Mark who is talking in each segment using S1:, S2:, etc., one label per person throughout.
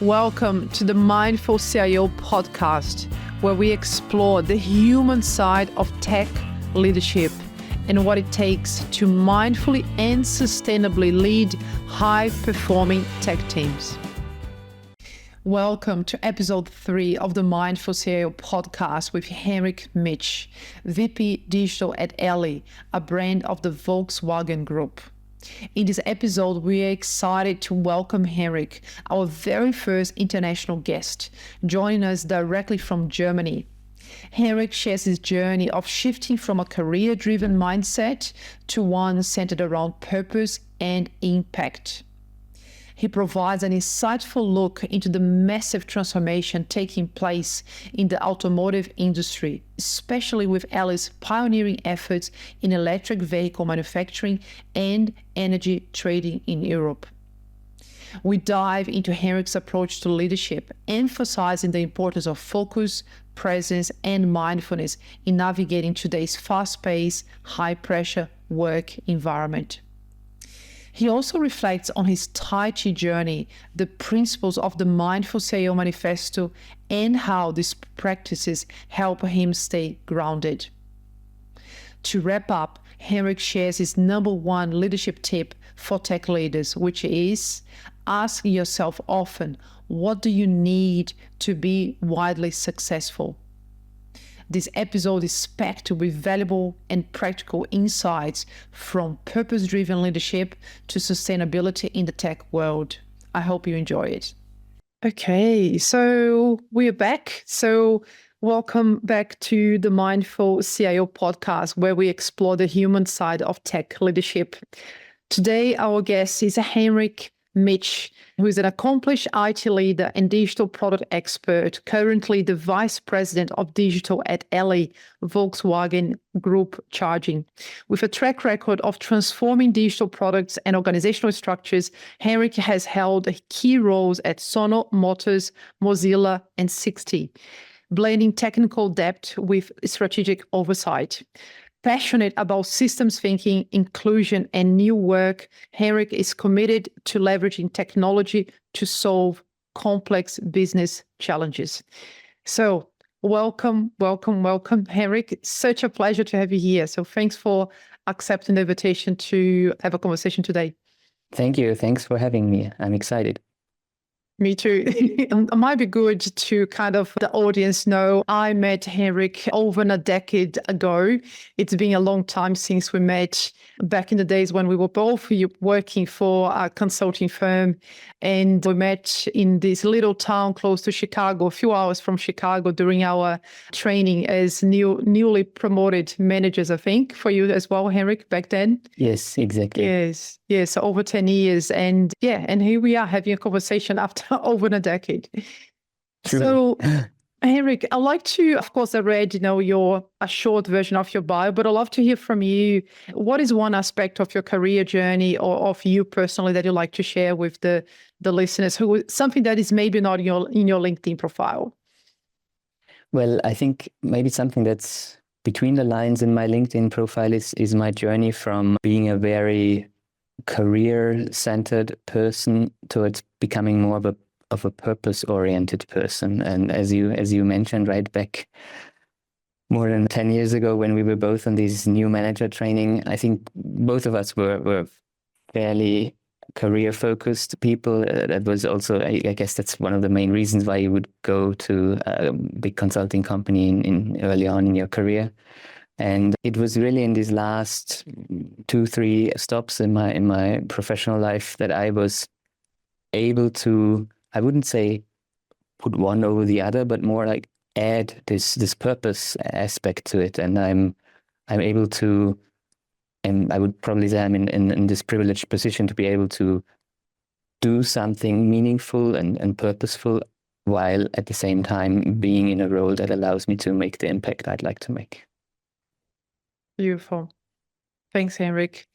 S1: Welcome to the Mindful CIO podcast, where we explore the human side of tech leadership and what it takes to mindfully and sustainably lead high-performing tech teams. Welcome to episode 3 of the Mindful CIO podcast with Henrik Mitsch, VP Digital at Elli, a brand of the Volkswagen Group. In this episode, we are excited to welcome Henrik, our very first international guest, joining us directly from Germany. Henrik shares his journey of shifting from a career-driven mindset to one centered around purpose and impact. He provides an insightful look into the massive transformation taking place in the automotive industry, especially with Elli's pioneering efforts in electric vehicle manufacturing and energy trading in Europe. We dive into Henrik's approach to leadership, emphasizing the importance of focus, presence, and mindfulness in navigating today's fast-paced, high-pressure work environment. He also reflects on his Tai Chi journey, the principles of the Mindful CIO Manifesto, and how these practices help him stay grounded. To wrap up, Henrik shares his number one leadership tip for tech leaders, which is ask yourself often, what do you need to be widely successful? This episode is packed with valuable and practical insights from purpose-driven leadership to sustainability in the tech world. I hope you enjoy it. Okay, so we're back. So welcome back to the Mindful CIO podcast, where we explore the human side of tech leadership. Today, our guest is Henrik Mitsch, who is an accomplished IT leader and digital product expert, currently the Vice President of Digital at Elli Volkswagen Group Charging. With a track record of transforming digital products and organizational structures, Henrik has held key roles at Sono Motors, Mozilla, and 60, blending technical depth with strategic oversight. Passionate about systems thinking, inclusion, and new work, Henrik is committed to leveraging technology to solve complex business challenges. So welcome, Henrik. Such a pleasure to have you here. So thanks for accepting the invitation to have a conversation today.
S2: Thank you. Thanks for having me. I'm excited.
S1: Me too. It might be good to kind of the audience know I met Henrik over a decade ago. It's been a long time since we met, back in the days when we were both working for a consulting firm. And we met in this little town close to Chicago, a few hours from Chicago, during our training as newly promoted managers, I think, for you as well, Henrik, back then.
S2: Yes, exactly.
S1: Yes, so over 10 years. And here we are having a conversation after over a decade.
S2: True.
S1: So, Henrik, I'd like to, of course, I read, a short version of your bio, but I'd love to hear from you. What is one aspect of your career journey or of you personally that you'd like to share with the listeners, something that is maybe not in your LinkedIn profile?
S2: Well, I think maybe something that's between the lines in my LinkedIn profile is my journey from being a very career-centered person towards becoming more of a purpose-oriented person. And as you mentioned, right back more than 10 years ago when we were both on this new manager training, I think both of us were fairly career-focused people. That was also, I guess that's one of the main reasons why you would go to a big consulting company in early on in your career. And it was really in these last 2-3 stops in my professional life that I was able to, I wouldn't say put one over the other, but more like add this purpose aspect to it. And I'm able to, and I would probably say I'm in this privileged position to be able to do something meaningful and purposeful while at the same time being in a role that allows me to make the impact I'd like to make.
S1: Beautiful. Thanks, Henrik.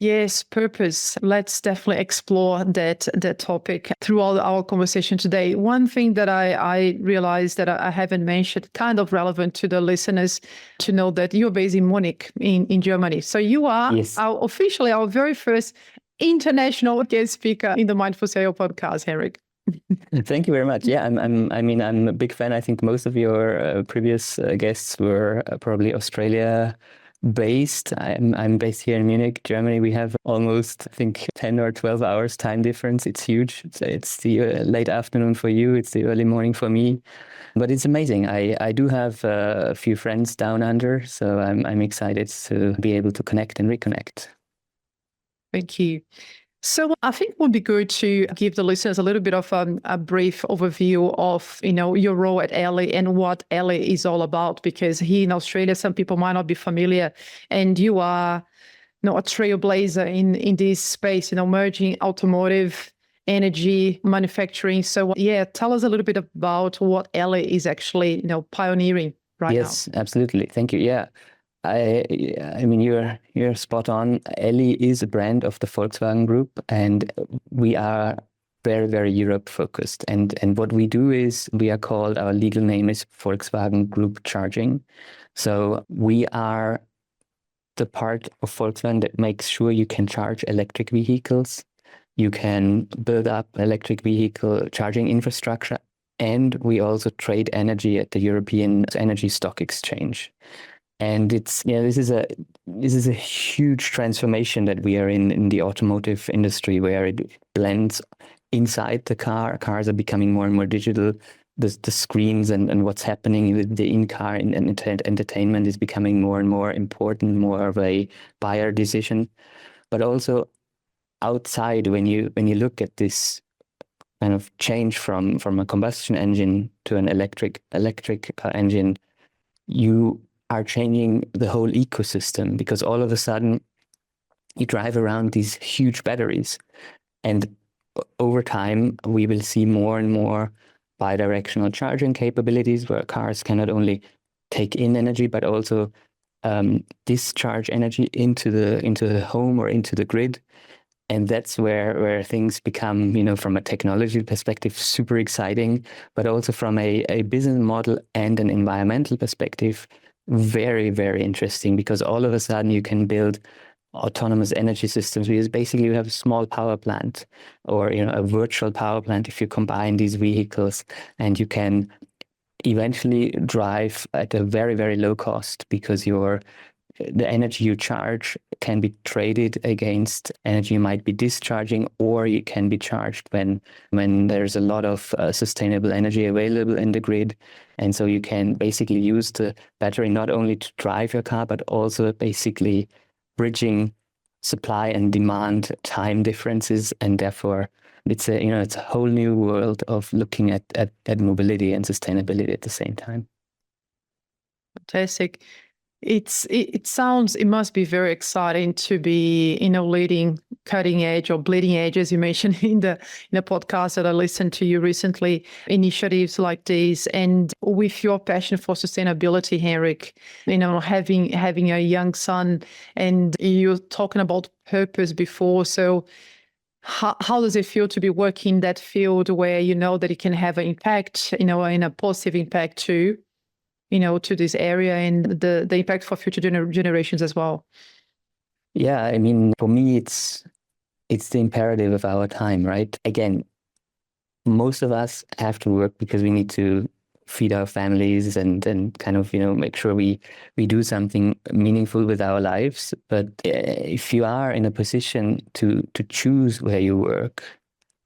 S1: Yes, purpose. Let's definitely explore that topic throughout our conversation today. One thing that I realized that I haven't mentioned, kind of relevant to the listeners to know that you're based in Munich in Germany. So you are officially our very first international guest speaker in the Mindful CIO podcast, Henrik.
S2: Thank you very much. Yeah, I'm a big fan. I think most of your previous guests were probably Australia based. I'm based here in Munich, Germany. We have almost, I think, 10 or 12 hours time difference. It's huge. It's the late afternoon for you. It's the early morning for me. But it's amazing. I do have a few friends down under, so I'm excited to be able to connect and reconnect.
S1: Thank you. So I think it would be good to give the listeners a little bit of a brief overview of, your role at Elli and what Elli is all about, because here in Australia, some people might not be familiar, and you are, a trailblazer in this space, merging automotive, energy, manufacturing. So yeah, tell us a little bit about what Elli is actually, pioneering right now.
S2: Yes, absolutely. Thank you. Yeah. I mean, you're spot on. Elli is a brand of the Volkswagen Group, and we are very, very Europe focused. And what we do is we are called, our legal name is Volkswagen Group Charging. So we are the part of Volkswagen that makes sure you can charge electric vehicles, you can build up electric vehicle charging infrastructure, and we also trade energy at the European Energy Stock Exchange. And this is a huge transformation that we are in the automotive industry, where it blends inside the car. Cars are becoming more and more digital. The screens and what's happening with the in-car and entertainment is becoming more and more important, more of a buyer decision. But also outside, when you look at this kind of change from a combustion engine to an electric engine, you are changing the whole ecosystem, because all of a sudden you drive around these huge batteries, and over time we will see more and more bi-directional charging capabilities, where cars can not only take in energy but also discharge energy into the home or into the grid. And that's where things become, from a technology perspective, super exciting, but also from a business model and an environmental perspective, very, very interesting, because all of a sudden you can build autonomous energy systems, because basically you have a small power plant or a virtual power plant if you combine these vehicles, and you can eventually drive at a very, very low cost, because the energy you charge can be traded against energy you might be discharging, or you can be charged when there's a lot of sustainable energy available in the grid. And so you can basically use the battery not only to drive your car, but also basically bridging supply and demand time differences. And therefore it's a whole new world of looking at mobility and sustainability at the same time.
S1: Fantastic. It must be very exciting to be, leading cutting edge or bleeding edge, as you mentioned in the podcast that I listened to you recently, initiatives like these. And with your passion for sustainability, Henrik, having a young son, and you're talking about purpose before. So how does it feel to be working in that field where you know that it can have an impact, and a positive impact too? To this area, and the impact for future generations as well?
S2: Yeah, I mean, for me, it's the imperative of our time, right? Again, most of us have to work because we need to feed our families and kind of, make sure we do something meaningful with our lives. But if you are in a position to choose where you work,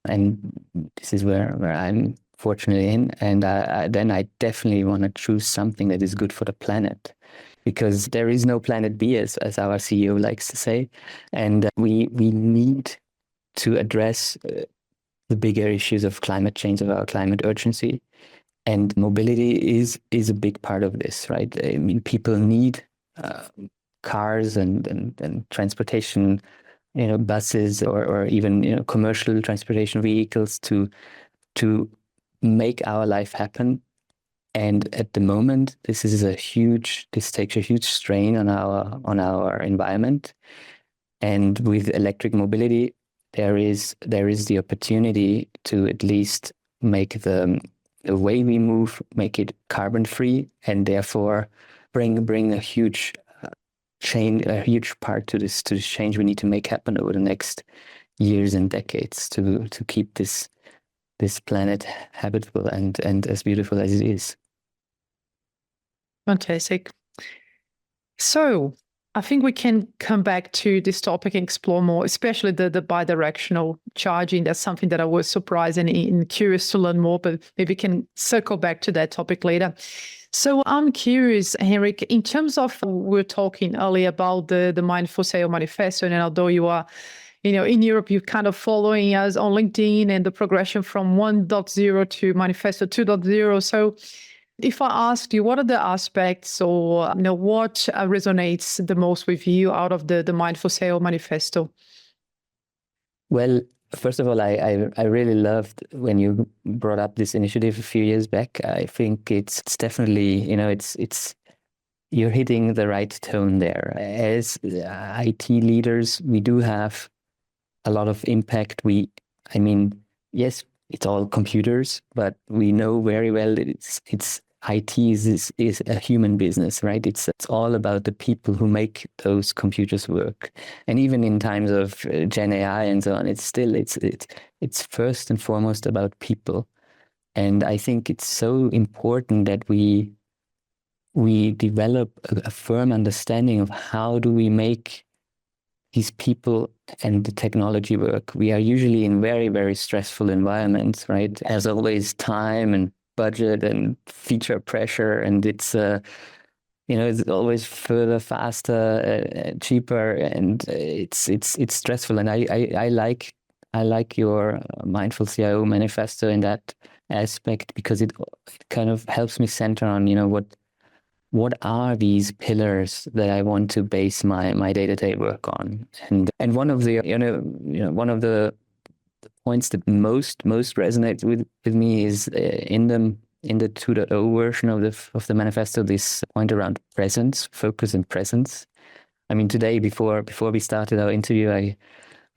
S2: and this is where I'm fortunately in, and then I definitely want to choose something that is good for the planet, because there is no planet B, as our CEO likes to say, and we need to address the bigger issues of climate change, of our climate urgency, and mobility is a big part of this, right? I mean, people need cars and transportation, buses or even commercial transportation vehicles to make our life happen. And at the moment, this takes a huge strain on our environment. And with electric mobility, there is the opportunity to at least make the way we move, make it carbon free, and therefore bring a huge part to this change we need to make happen over the next years and decades to keep this this planet habitable and as beautiful as it is.
S1: Fantastic. So I think we can come back to this topic and explore more, especially the bi-directional charging. That's something that I was surprised and curious to learn more, but maybe we can circle back to that topic later. So I'm curious, Henrik, in terms of, we were talking earlier about the Mindful Sale Manifesto, and although you are, in Europe, you're kind of following us on LinkedIn and the progression from 1.0 to Manifesto 2.0. So if I asked you, what are the aspects or what resonates the most with you out of the Mindful Sale Manifesto?
S2: Well, first of all, I really loved when you brought up this initiative a few years back. I think it's definitely, it's you're hitting the right tone there. As IT leaders, we do have a lot of impact. Yes, it's all computers, but we know very well that it's IT is a human business, right? It's all about the people who make those computers work. And even in times of Gen AI and so on, it's first and foremost about people. And I think it's so important that we develop a firm understanding of how do we make these people and the technology work. We are usually in very, very stressful environments, right? As always, time and budget and feature pressure, and it's it's always further, faster, cheaper, and it's stressful. And I like your Mindful CIO manifesto in that aspect, because it kind of helps me center on what are these pillars that I want to base my day-to-day work on. And one of the one of the points that most resonates with me is in the 2.0 version of the manifesto, this point around presence, focus and presence. I mean, today before we started our interview,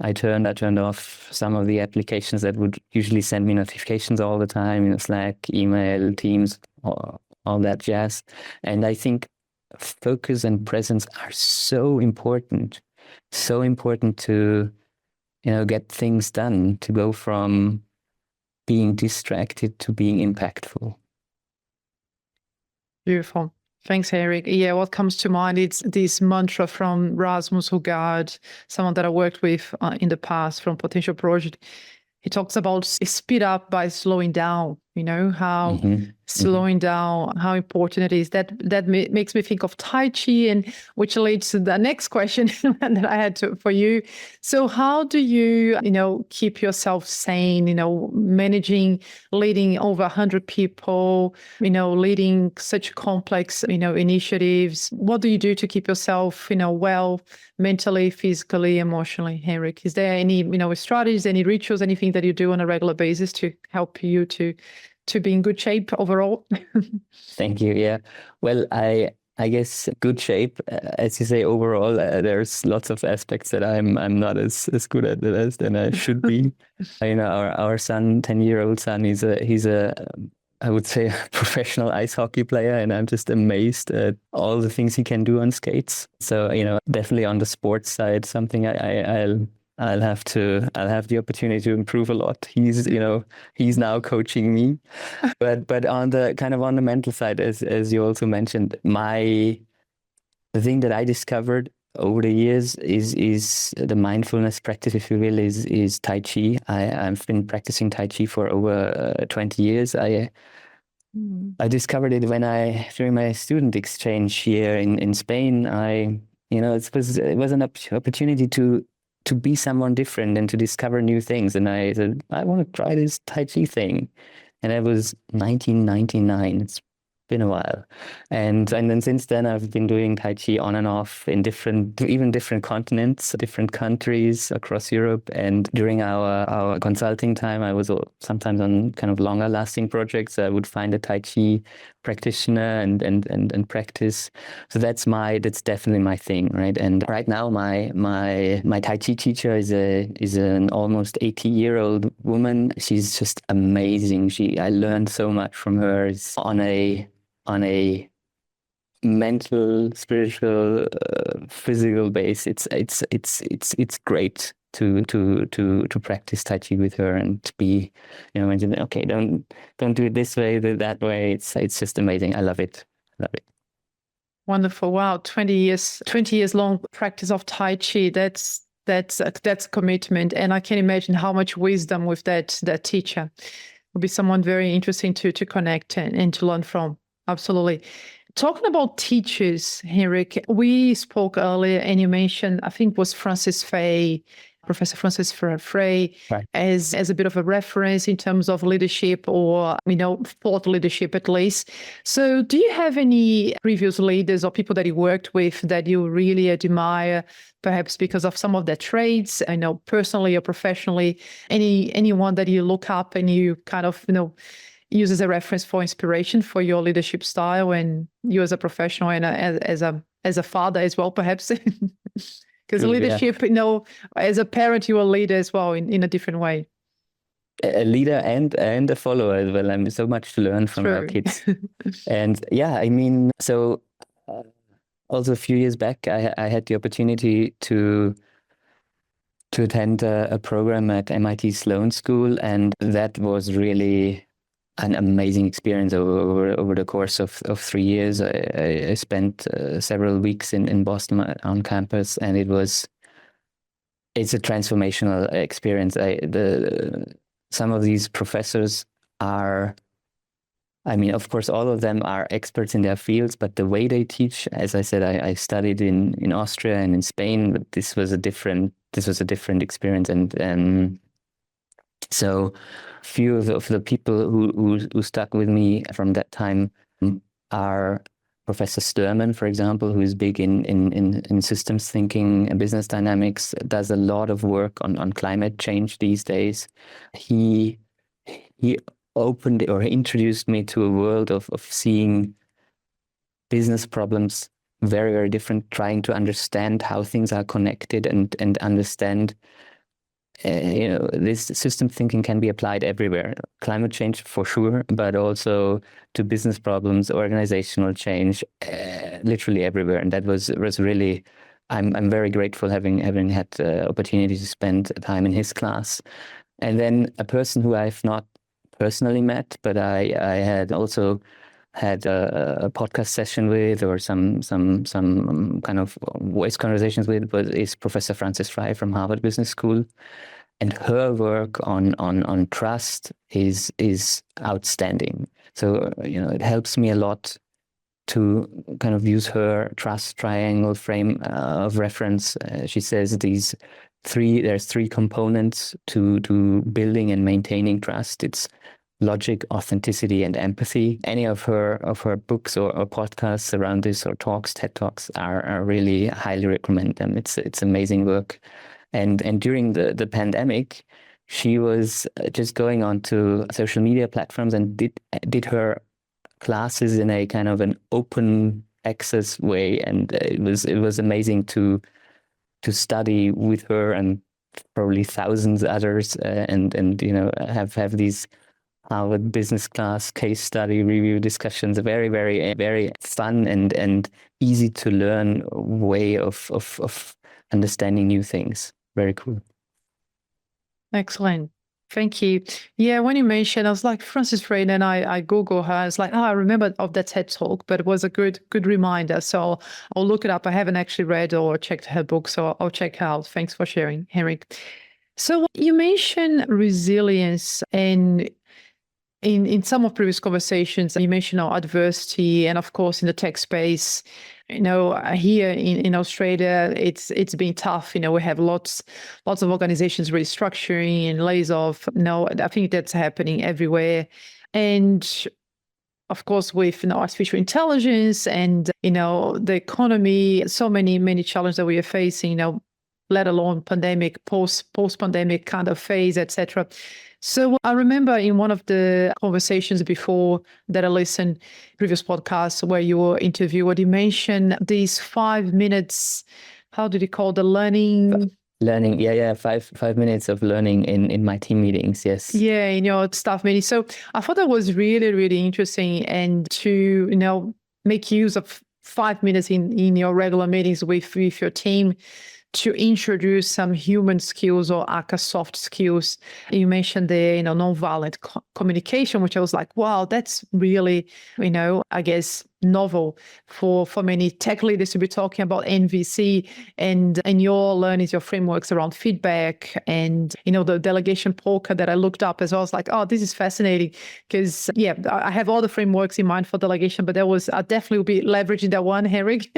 S2: I turned off some of the applications that would usually send me notifications all the time, Slack, email, Teams, all that jazz. And I think focus and presence are so important to get things done, to go from being distracted to being impactful.
S1: Beautiful. Thanks, Henrik. Yeah, what comes to mind is this mantra from Rasmus Hugard, someone that I worked with in the past from Potential Project. He talks about speed up by slowing down, how slowing down, how important it is. That makes me think of Tai Chi, and which leads to the next question that I had for you. So how do you, keep yourself sane, leading over 100 people, leading such complex, initiatives? What do you do to keep yourself, well, mentally, physically, emotionally, Henrik? Is there any, strategies, any rituals, anything that you do on a regular basis to help you to be in good shape overall?
S2: Thank you. Yeah. Well, I guess good shape, as you say, overall, there's lots of aspects that I'm not as good at it as than I should be. Our son, 10-year-old son, he's a I would say a professional ice hockey player, and I'm just amazed at all the things he can do on skates. So, definitely on the sports side, something I'll have the opportunity to improve a lot. He's now coaching me, but on the mental side, as you also mentioned, the thing that I discovered over the years is the mindfulness practice, if you will, is Tai Chi. I've been practicing Tai Chi for over 20 years. I discovered it during my student exchange here in Spain. It was an opportunity to be someone different and to discover new things. And I said, I want to try this Tai Chi thing. And that was 1999. It's been a while. And then since then, I've been doing Tai Chi on and off in different continents, different countries across Europe. And during our consulting time, I was sometimes on kind of longer lasting projects. I would find a Tai Chi practitioner and practice. So that's definitely my thing, right? And right now, my Tai Chi teacher is an almost 80-year-old woman. She's just amazing. I learned so much from her. It's on a mental, spiritual, physical base. It's great. to practice Tai Chi with her and to be, mention, okay, don't do it this way, do it that way. It's just amazing. I love it.
S1: Wonderful. Wow. 20 years long practice of Tai Chi. That's commitment. And I can imagine how much wisdom with that teacher. Will be someone very interesting to connect and to learn from. Absolutely. Talking about teachers, Henrik, we spoke earlier and you mentioned, I think it was Professor Francis Frei,
S2: right,
S1: as a bit of a reference in terms of leadership or, thought leadership at least. So do you have any previous leaders or people that you worked with that you really admire, perhaps because of some of their traits, personally or professionally, anyone that you look up and you kind of, use as a reference for inspiration for your leadership style and you as a professional and as a father as well, perhaps? Because leadership, as a parent, you're a leader as well in a different way.
S2: A leader and a follower as well. I'm so much to learn from our kids. And so also a few years back, I had the opportunity to attend a program at MIT Sloan School, and that was really an amazing experience over the course of 3 years. I spent several weeks in Boston on campus, and it's a transformational experience. Some of these professors are, of course, all of them are experts in their fields, but the way they teach, as I said, I studied in Austria and in Spain, but this was a different experience, and so few of the people who stuck with me from that time are Professor Sterman, for example, who is big in systems thinking and business dynamics, does a lot of work on climate change these days. He opened or introduced me to a world of seeing business problems very, very different, trying to understand how things are connected and understand this system thinking can be applied everywhere. Climate change for sure, but also to business problems, organizational change, literally everywhere. And that was really, I'm very grateful having had the opportunity to spend time in his class. And then a person who I've not personally met, but I had also had a podcast session with, or some kind of voice conversations with, but is Professor Francis Frei from Harvard Business School. And her work on trust is outstanding. So, it helps me a lot to kind of use her trust triangle frame of reference. She says there's three components to building and maintaining trust. It's logic, authenticity, and empathy. Any of her books or podcasts around this, or talks, TED Talks, are really highly recommend them. It's amazing work. And during the pandemic, she was just going onto social media platforms and did her classes in a kind of an open access way, and it was amazing to study with her and probably thousands others, and have these Harvard business class case study review discussions. A very, very, very fun and easy to learn way of understanding new things. Very cool.
S1: Excellent. Thank you. Yeah, when you mentioned, I was like, Francis Frei, and I Google her. It's like, I remember of that TED Talk, but it was a good reminder. So I'll look it up. I haven't actually read or checked her book, so I'll check her out. Thanks for sharing, Henrik. So you mentioned resilience, and in some of previous conversations, you mentioned adversity, and of course in the tech space, here in Australia, it's been tough. We have lots of organizations restructuring and lays off. I think that's happening everywhere. And of course, with artificial intelligence and the economy, so many challenges that we are facing. Let alone pandemic, post-pandemic kind of phase, etc. So I remember in one of the conversations before that I listened, previous podcasts where you were interviewed, you mentioned these 5 minutes, how did you call the learning?
S2: Learning, yeah, 5 minutes of learning in my team meetings, yes.
S1: Yeah, in your staff meeting. So I thought that was really, really interesting, and to, make use of 5 minutes in your regular meetings with your team to introduce some human skills or aka soft skills. You mentioned the nonviolent communication, which I was like, wow, that's really, I guess novel for many tech leaders to be talking about NVC and your learnings, your frameworks around feedback and the delegation polka that I looked up as well. I was like, oh, this is fascinating because I have all the frameworks in mind for delegation, but I definitely will be leveraging that one, Henrik,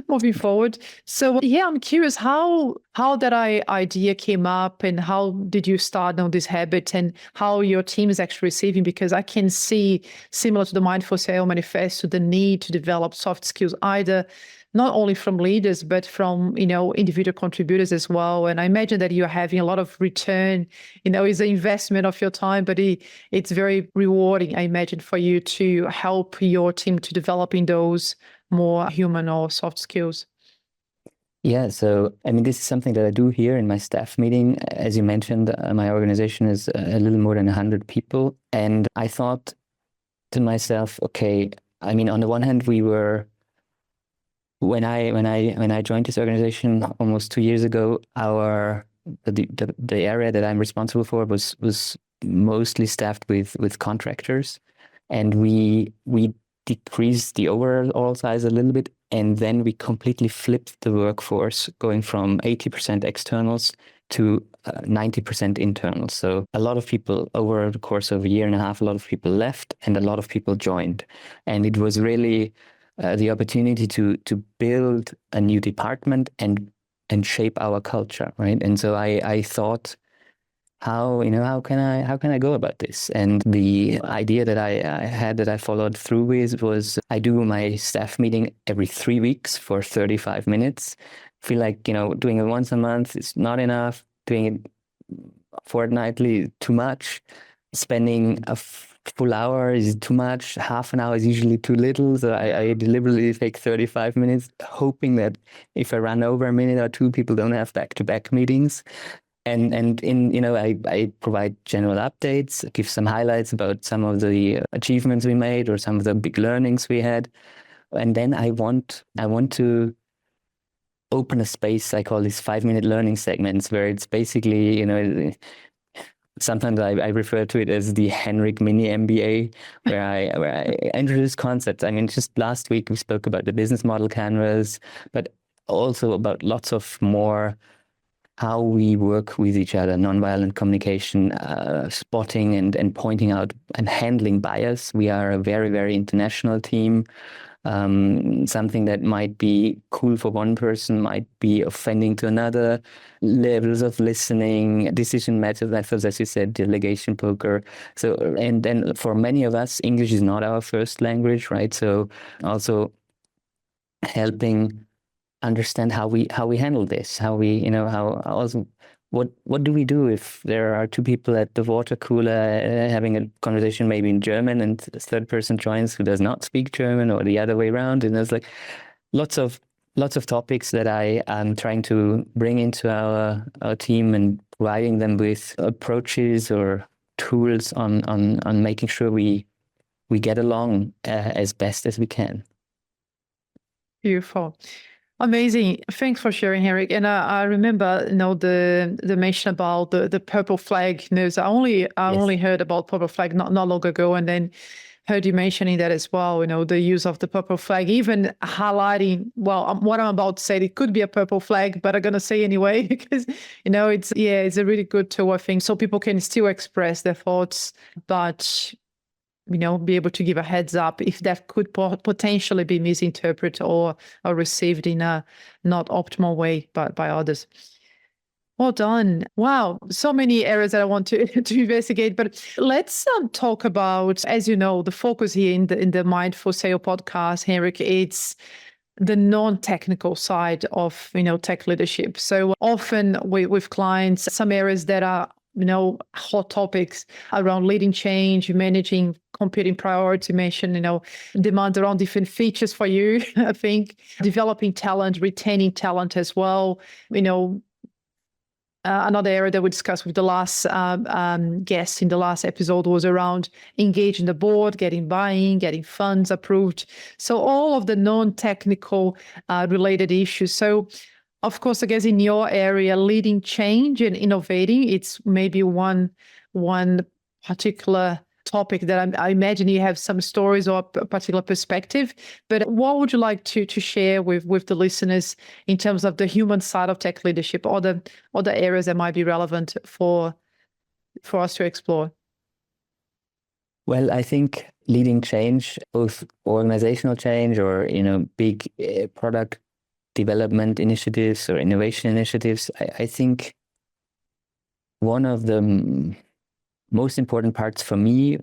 S1: moving forward. So I'm curious how that idea came up and how did you start on this habit and how your team is actually receiving, because I can see, similar to the Mindful Sale Manifesto, the need to develop soft skills, either not only from leaders, but from, individual contributors as well. And I imagine that you're having a lot of return, it's an investment of your time, but it's very rewarding, I imagine, for you to help your team to develop in those more human or soft skills.
S2: Yeah, so this is something that I do here in my staff meeting. As you mentioned, my organization is a little more than 100 people. And I thought to myself, okay, on the one hand, when I joined this organization almost 2 years ago, the area that I'm responsible for was mostly staffed with contractors, and we decreased the overall size a little bit, and then we completely flipped the workforce, going from 80% externals to 90% internals. So a lot of people, over the course of a year and a half, a lot of people left and a lot of people joined. And it was really the opportunity to build a new department and shape our culture, right? And so I thought, how can I go about this? And the idea that I had, that I followed through with, was I do my staff meeting every 3 weeks for 35 minutes. I feel like, doing it once a month is not enough. Doing it fortnightly, too much. Spending a full hour is too much. Half an hour is usually too little. So I deliberately take 35 minutes, hoping that if I run over a minute or two, people don't have back-to-back meetings. And I provide general updates, give some highlights about some of the achievements we made or some of the big learnings we had. And then I want to open a space. I call these 5-minute learning segments, where it's basically, sometimes I refer to it as the Henrik mini MBA, where I introduce concepts. Just last week we spoke about the business model canvas, but also about lots of more how we work with each other, nonviolent communication, spotting and pointing out and handling bias. We are a very, very international team. Something that might be cool for one person might be offending to another. Levels of listening, decision methods, as you said, delegation poker. So, and then for many of us, English is not our first language, right? So also helping understand how we handle this, what do we do if there are two people at the water cooler having a conversation maybe in German, and the third person joins who does not speak German, or the other way around. And there's like lots of topics that I am trying to bring into our team, and providing them with approaches or tools on making sure we get along as best as we can.
S1: Beautiful. Amazing. Thanks for sharing, Henrik. And I remember, the mention about the purple flag news. I only heard about purple flag not long ago, and then heard you mentioning that as well. The use of the purple flag, even highlighting, well, what I'm about to say, it could be a purple flag, but I'm gonna say anyway because it's a really good tool, I think, so people can still express their thoughts, but be able to give a heads up if that could potentially be misinterpreted or received in a not optimal way by others. Well done. Wow. So many areas that I want to investigate, but let's talk about, as you know, the focus here in the Mindful Sale podcast, Henrik, it's the non-technical side of, tech leadership. So often with clients, some areas that are hot topics around leading change, managing competing priority, mention, demand around different features for you, I think, developing talent, retaining talent as well. Another area that we discussed with the last guest in the last episode was around engaging the board, getting buy-in, getting funds approved. So all of the non-technical related issues. So Of course, I guess in your area, leading change and innovating, it's maybe one particular topic that I imagine you have some stories or a particular perspective. But what would you like to share with the listeners in terms of the human side of tech leadership, or the other areas that might be relevant for us to explore?
S2: Well, I think leading change, both organizational change or big product development initiatives or innovation initiatives, I think one of the most important parts for me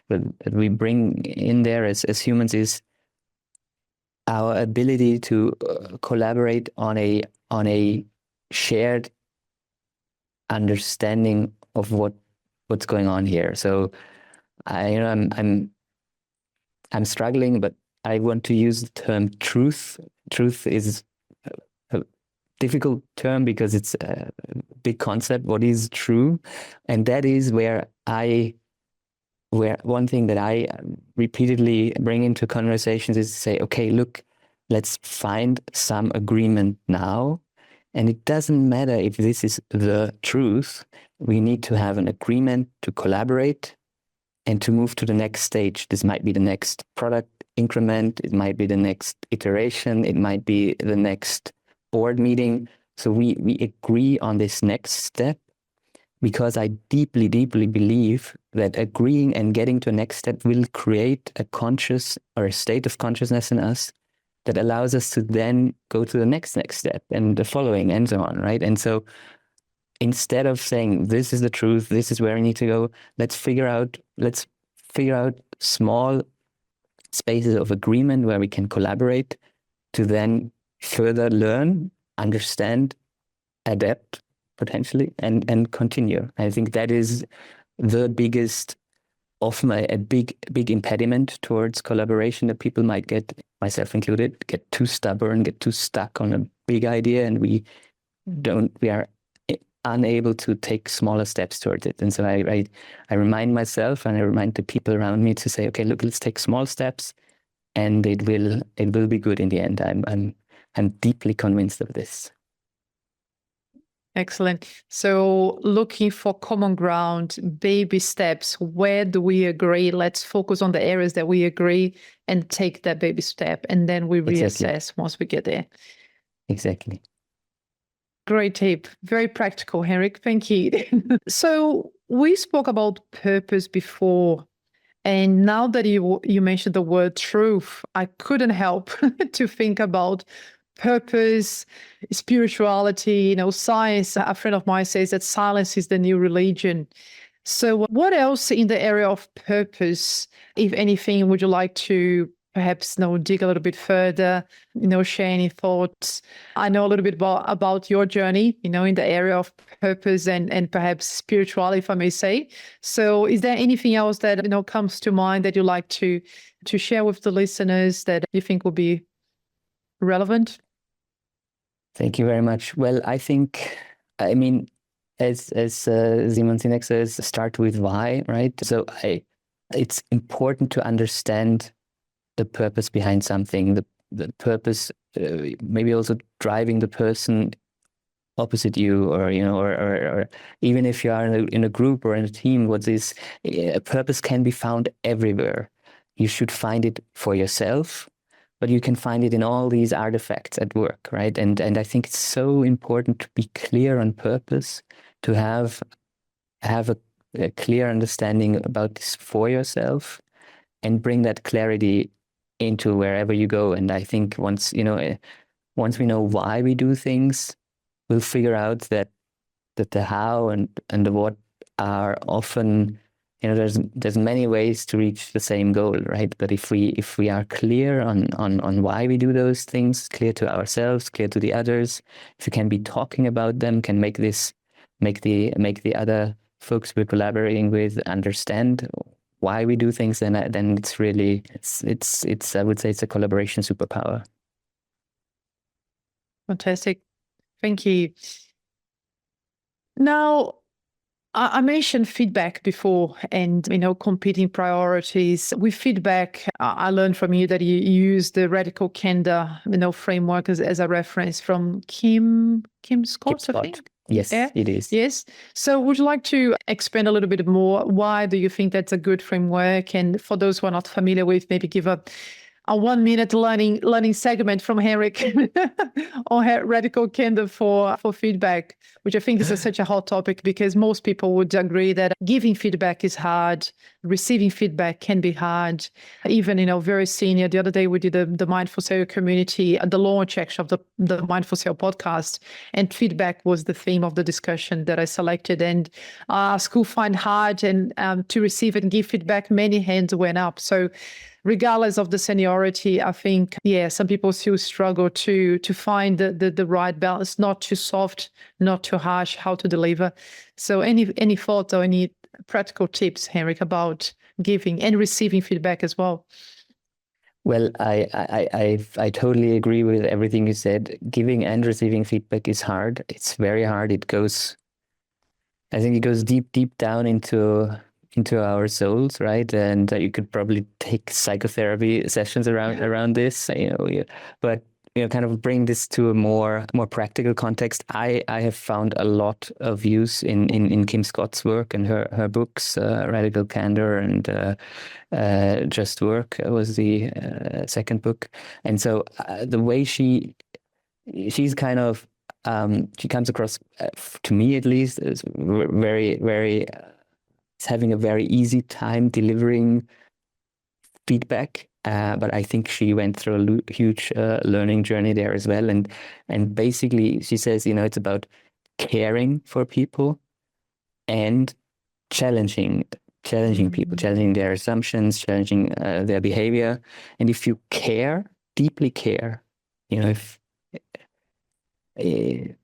S2: that we bring in there as humans is our ability to collaborate on a shared understanding of what's going on here. So I'm struggling, but I want to use the term truth. Truth is a difficult term because it's a big concept. What is true? And that is where one thing that I repeatedly bring into conversations is to say, okay, look, let's find some agreement now. And it doesn't matter if this is the truth. We need to have an agreement to collaborate and to move to the next stage. This might be the next product increment. It might be the next iteration. It might be the next board meeting. So we agree on this next step, because I deeply, deeply believe that agreeing and getting to the next step will create a conscious or a state of consciousness in us that allows us to then go to the next step and the following and so on, right? And so instead of saying, this is the truth, this is where I need to go, let's figure out small spaces of agreement where we can collaborate to then further learn, understand, adapt potentially, and continue. I think that is the biggest, often a big impediment towards collaboration, that people might get, myself included, get too stubborn, get too stuck on a big idea, and we are unable to take smaller steps towards it. And so I remind myself and I remind the people around me to say, okay, look, let's take small steps, and it will be good in the end. I'm deeply convinced of this.
S1: Excellent. So looking for common ground, baby steps. Where do we agree? Let's focus on the areas that we agree and take that baby step, and then we reassess once we get there.
S2: Exactly.
S1: Great tip. Very practical, Henrik. Thank you. So we spoke about purpose before, and now that you mentioned the word truth, I couldn't help to think about purpose, spirituality, science. A friend of mine says that silence is the new religion. So what else in the area of purpose, if anything, would you like to perhaps dig a little bit further, share any thoughts? I know a little bit about your journey, in the area of purpose and perhaps spirituality, if I may say. So is there anything else that, comes to mind that you'd like to share with the listeners that you think will be relevant?
S2: Thank you very much. Well, I think, as Simon Sinek says, start with why, right? So it's important to understand the purpose behind something, the purpose, maybe also driving the person opposite you, or even if you are in a group or in a team, a purpose can be found everywhere. You should find it for yourself, but you can find it in all these artifacts at work, right? And I think it's so important to be clear on purpose, to have a clear understanding about this for yourself, and bring that clarity into wherever you go. And I think once we know why we do things, we'll figure out that the how and the what are often, there's many ways to reach the same goal, right? But if we are clear on why we do those things, clear to ourselves, clear to the others, if we can be talking about them, can make the other folks we're collaborating with understand why we do things, then it's really it's I would say it's a collaboration superpower.
S1: Fantastic. Thank you. Now, I mentioned feedback before and, competing priorities. With feedback, I learned from you that you use the radical candor, framework as a reference from Kim Scott, I think.
S2: Yes,
S1: Yeah.
S2: it is.
S1: Yes. So would you like to expand a little bit more? Why do you think that's a good framework? And for those who are not familiar with, maybe give a 1 minute learning segment from Henrik on radical candor for feedback, which I think is such a hot topic because most people would agree that giving feedback is hard, receiving feedback can be hard. Even, very senior. The other day we did the Mindful Sale community at the launch actually of the Mindful Sale podcast, and feedback was the theme of the discussion that I selected. And school find hard and to receive and give feedback, many hands went up. So regardless of the seniority, I think, some people still struggle to find the right balance, not too soft, not too harsh, how to deliver. So any thoughts or any practical tips, Henrik, about giving and receiving feedback as well?
S2: Well, I totally agree with everything you said. Giving and receiving feedback is hard. It's very hard. I think it goes deep down into our souls, right? And you could probably take psychotherapy sessions around this, but kind of bring this to a more practical context. I have found a lot of use in Kim Scott's work and her books, Radical Candor and Just Work was the second book. And so the way she's kind of she comes across, to me at least, as very, very having a very easy time delivering feedback. But I think she went through a huge learning journey there as well. And basically she says, it's about caring for people and challenging people, challenging their assumptions, challenging their behavior. And if you deeply care, if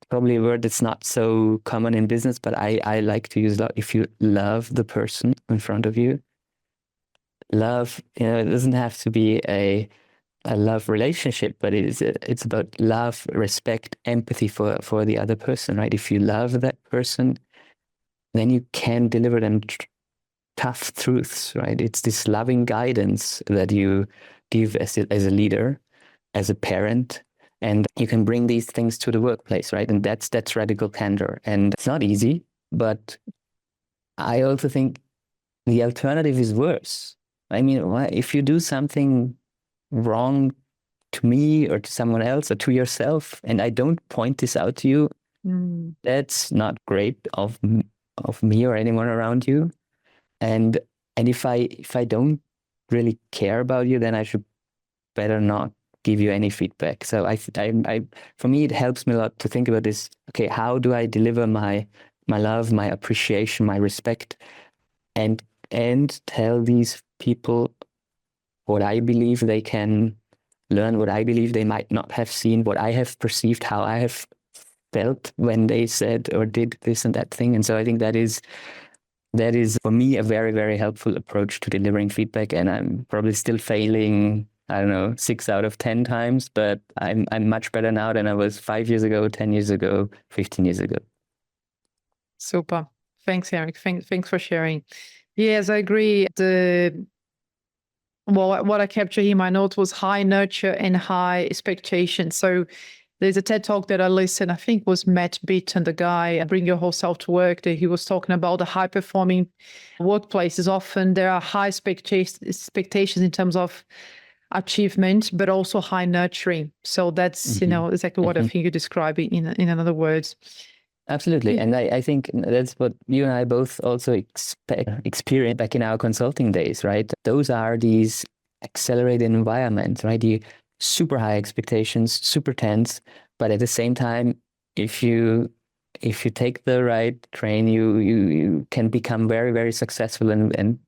S2: probably a word that's not so common in business, but I like to use that. If you love the person in front of you, love, it doesn't have to be a love relationship, but it's about love, respect, empathy for the other person, right? If you love that person, then you can deliver them tough truths, right? It's this loving guidance that you give as a leader, as a parent. And you can bring these things to the workplace, right? And that's radical candor. And it's not easy, but I also think the alternative is worse. I mean, if you do something wrong to me or to someone else or to yourself, and I don't point this out to you, that's not great of me or anyone around you. And if I don't really care about you, then I should better not give you any feedback. So I for me, it helps me a lot to think about this. Okay, how do I deliver my love, my appreciation, my respect, and tell these people what I believe they can learn, what I believe they might not have seen, what I have perceived, how I have felt when they said or did this and that thing. And so I think that is for me a very, very helpful approach to delivering feedback. And I'm probably still failing, I don't know, 6 out of 10 times, but I'm much better now than I was 5 years ago, 10 years ago, 15 years ago.
S1: Super. Thanks, Henrik. Thanks for sharing. Yes, I agree. What I captured here in my notes was high nurture and high expectation. So there's a TED Talk that I listened, I think was Matt Beaton, the guy, Bring Your Whole Self to Work, that he was talking about the high-performing workplaces. Often there are high expectations in terms of achievement, but also high nurturing. So that's, exactly what I think you describe it in other words.
S2: Absolutely. And I think that's what you and I both also experience back in our consulting days, right? Those are these accelerated environments, right? You super high expectations, super tense, but at the same time, if you take the right train, you can become very, very successful and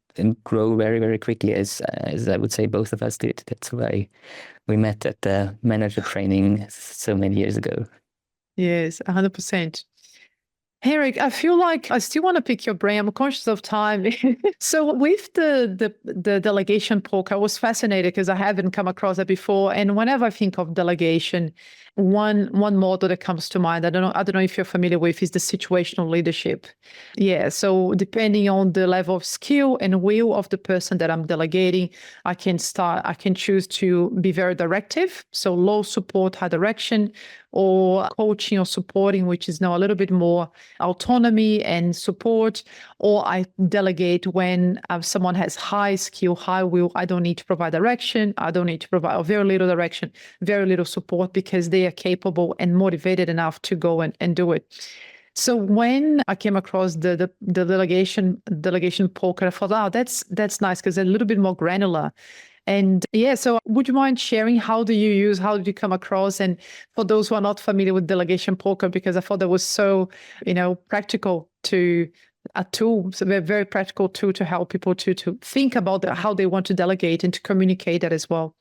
S2: grow very, very quickly, as I would say both of us did. That's why we met at the manager training so many years ago.
S1: Yes, 100%. Henrik, I feel like I still want to pick your brain. I'm conscious of time. So with the delegation poker, I was fascinated because I haven't come across that before. And whenever I think of delegation, one model that comes to mind, I don't know if you're familiar with, is the situational leadership. Yeah. So depending on the level of skill and will of the person that I'm delegating, I can choose to be very directive. So low support, high direction, or coaching or supporting, which is now a little bit more autonomy and support, or I delegate when someone has high skill, high will. I don't need to provide direction. I don't need to provide very little direction, very little support, because they are capable and motivated enough to go and do it. So when I came across the delegation poker, I thought, oh, that's nice because they're a little bit more granular. And yeah, so would you mind sharing how did you come across? And for those who are not familiar with delegation poker, because I thought that was so, practical a tool, so a very practical tool to help people to think about how they want to delegate and to communicate that as well.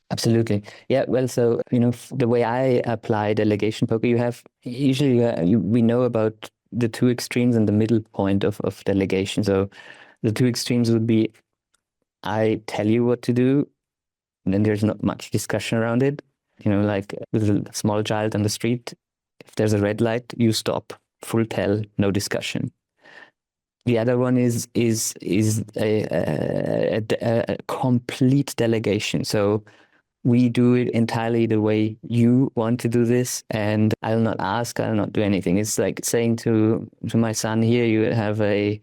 S2: Absolutely. Yeah. Well, so, the way I apply delegation poker, you have usually, we know about the two extremes and the middle point of delegation. So the two extremes would be, I tell you what to do, and then there's not much discussion around it. Like with a small child on the street, if there's a red light, you stop, full tell, no discussion. The other one is a complete delegation. So we do it entirely the way you want to do this, and I'll not ask, I'll not do anything. It's like saying to my son, here you have a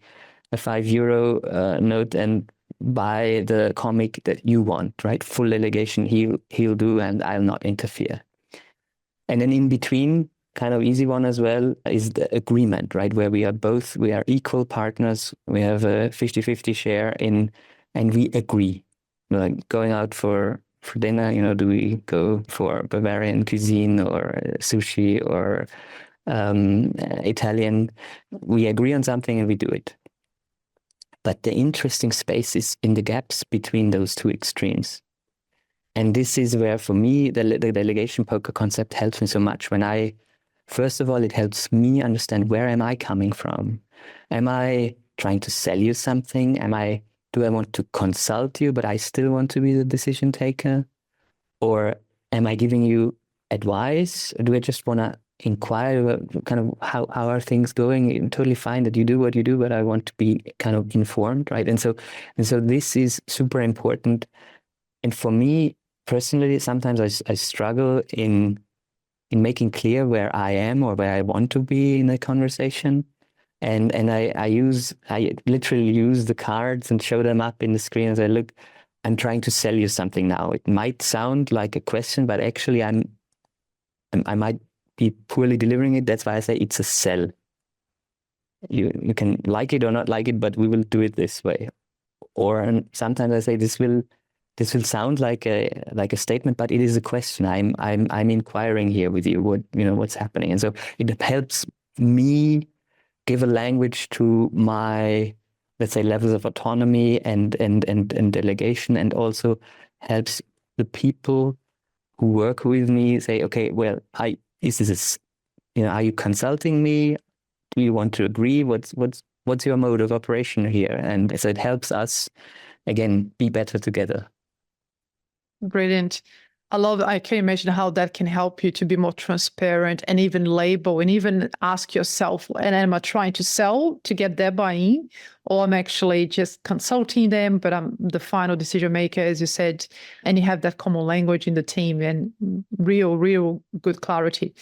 S2: €5 note and buy the comic that you want, right? Full delegation, he'll do, and I'll not interfere. And then in between, kind of easy one as well, is the agreement, right? Where we are equal partners. We have a 50-50 share and we agree. Like going out for dinner, do we go for Bavarian cuisine or sushi or Italian? We agree on something and we do it. But the interesting space is in the gaps between those two extremes. And this is where, for me, the delegation poker concept helps me so much. First of all, it helps me understand, where am I coming from? Am I trying to sell you something? Do I want to consult you, but I still want to be the decision taker? Or am I giving you advice? Or do I just want to inquire kind of how are things going? I'm totally fine that you do what you do, but I want to be kind of informed, right? And so this is super important. And for me personally, sometimes I struggle in making clear where I am or where I want to be in a conversation. And I literally use the cards and show them up in the screen as I look. I'm trying to sell you something now. It might sound like a question, but actually I might be poorly delivering it. That's why I say it's a sell. You can like it or not like it, but we will do it this way. Or sometimes I say this will sound like a statement, but it is a question. I'm inquiring here with you. What's happening, and so it helps me give a language to my, let's say, levels of autonomy and delegation, and also helps the people who work with me say, okay, well, are you consulting me? Do you want to agree? What's your mode of operation here? And so it helps us, again, be better together.
S1: Brilliant. I can imagine how that can help you to be more transparent and even label and even ask yourself, and am I trying to sell to get their buy-in, or I'm actually just consulting them, but I'm the final decision maker, as you said, and you have that common language in the team and real good clarity.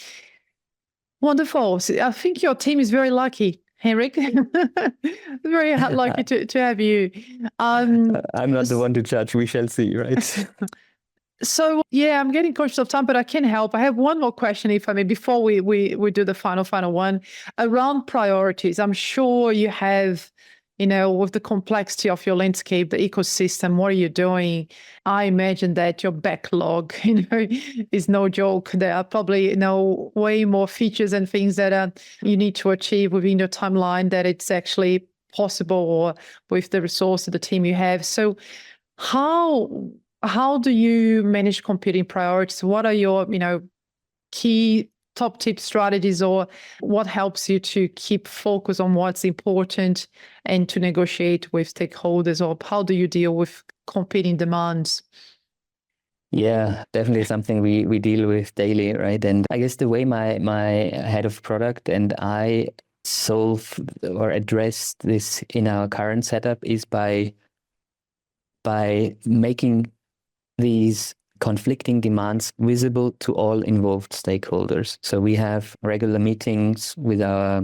S1: Wonderful. So I think your team is very lucky, Henrik. Very lucky to have you.
S2: I'm not the one to judge. We shall see, right?
S1: So yeah, I'm getting conscious of time, but I can help. I have one more question, if I may, before we do the final one, around priorities. I'm sure you have, with the complexity of your landscape, the ecosystem, what are you doing? I imagine that your backlog, is no joke. There are probably, way more features and things that you need to achieve within your timeline that it's actually possible, or with the resource of the team you have. So how do you manage competing priorities? What are your, key top tip strategies, or what helps you to keep focus on what's important and to negotiate with stakeholders, or how do you deal with competing demands?
S2: Yeah, definitely something we deal with daily, right? And I guess the way my head of product and I solve or address this in our current setup is by making these conflicting demands visible to all involved stakeholders. So we have regular meetings with our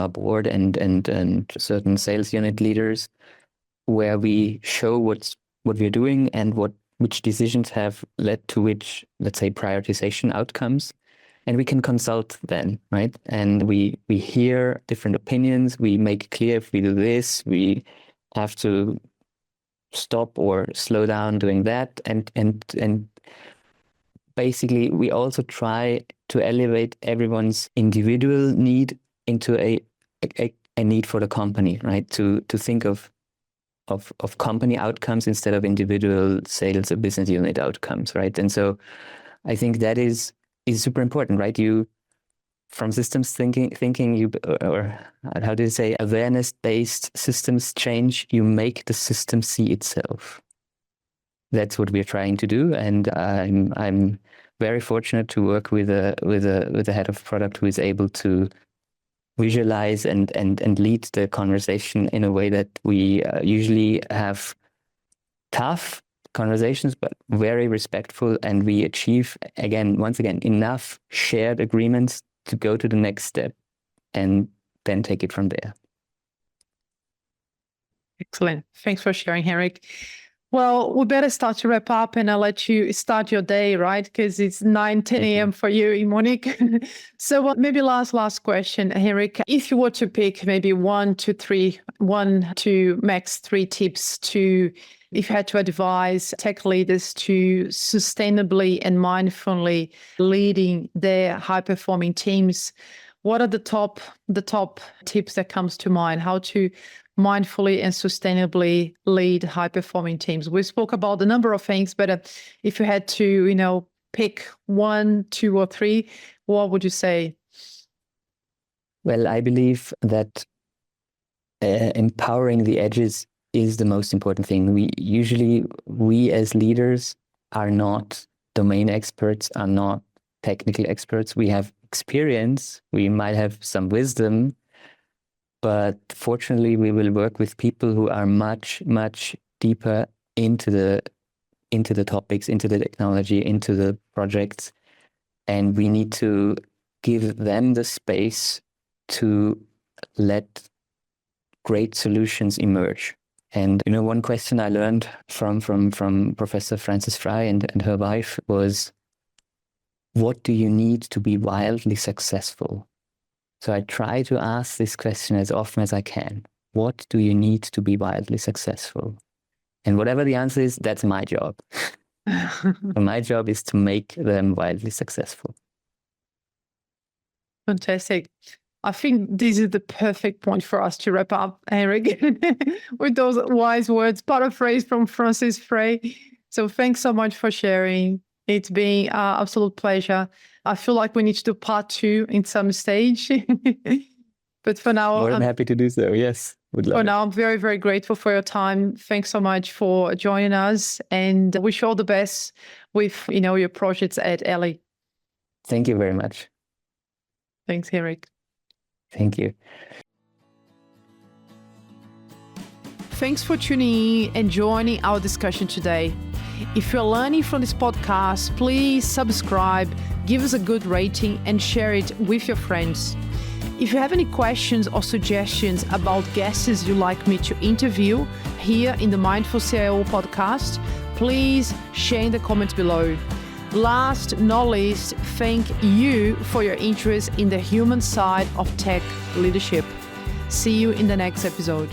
S2: board and certain sales unit leaders, where we show what we're doing and which decisions have led to which, let's say, prioritization outcomes. And we can consult then, right? And we hear different opinions. We make clear if we do this, we have to stop or slow down doing that. And basically, we also try to elevate everyone's individual need into a need for the company, right? To think of company outcomes instead of individual sales or business unit outcomes, right? And so I think that is super important, right? You, from systems thinking, you, or how do you say, awareness-based systems change, you make the system see itself. That's what we're trying to do, and I'm very fortunate to work with a head of product who is able to visualize and lead the conversation in a way that we usually have tough conversations, but very respectful, and we achieve once again enough shared agreements to go to the next step and then take it from there.
S1: Excellent. Thanks for sharing, Henrik. Well, we better start to wrap up, and I'll let you start your day, right? Because it's 10 a.m. for you in Munich. So maybe last question, Henrik. If you were to pick maybe 1 to max 3 tips if you had to advise tech leaders to sustainably and mindfully leading their high-performing teams, what are the top tips that comes to mind? How to mindfully and sustainably lead high-performing teams? We spoke about a number of things, but if you had to, pick 1, 2, or 3, what would you say?
S2: Well, I believe that empowering the edges is the most important thing. We as leaders are not domain experts, are not technical experts. We have experience, we might have some wisdom, but fortunately we will work with people who are much, much deeper into the topics, into the technology, into the projects. And we need to give them the space to let great solutions emerge. And one question I learned from Professor Frances Frei and her wife was, what do you need to be wildly successful? So I try to ask this question as often as I can. What do you need to be wildly successful? And whatever the answer is, that's my job. My job is to make them wildly successful.
S1: Fantastic. I think this is the perfect point for us to wrap up, Henrik, with those wise words, paraphrased from Frances Frei. So thanks so much for sharing. It's been an absolute pleasure. I feel like we need to do part 2 in some stage. But for now,
S2: More than happy to do so. Yes, would love it.
S1: For now, I'm very, very grateful for your time. Thanks so much for joining us, and wish you all the best with your projects at Elli.
S2: Thank you very much.
S1: Thanks, Henrik.
S2: Thank you.
S1: Thanks for tuning in and joining our discussion today. If you're learning from this podcast, please subscribe, give us a good rating, and share it with your friends. If you have any questions or suggestions about guests you'd like me to interview here in the Mindful CIO podcast, please share in the comments below. Last not least, thank you for your interest in the human side of tech leadership. See you in the next episode.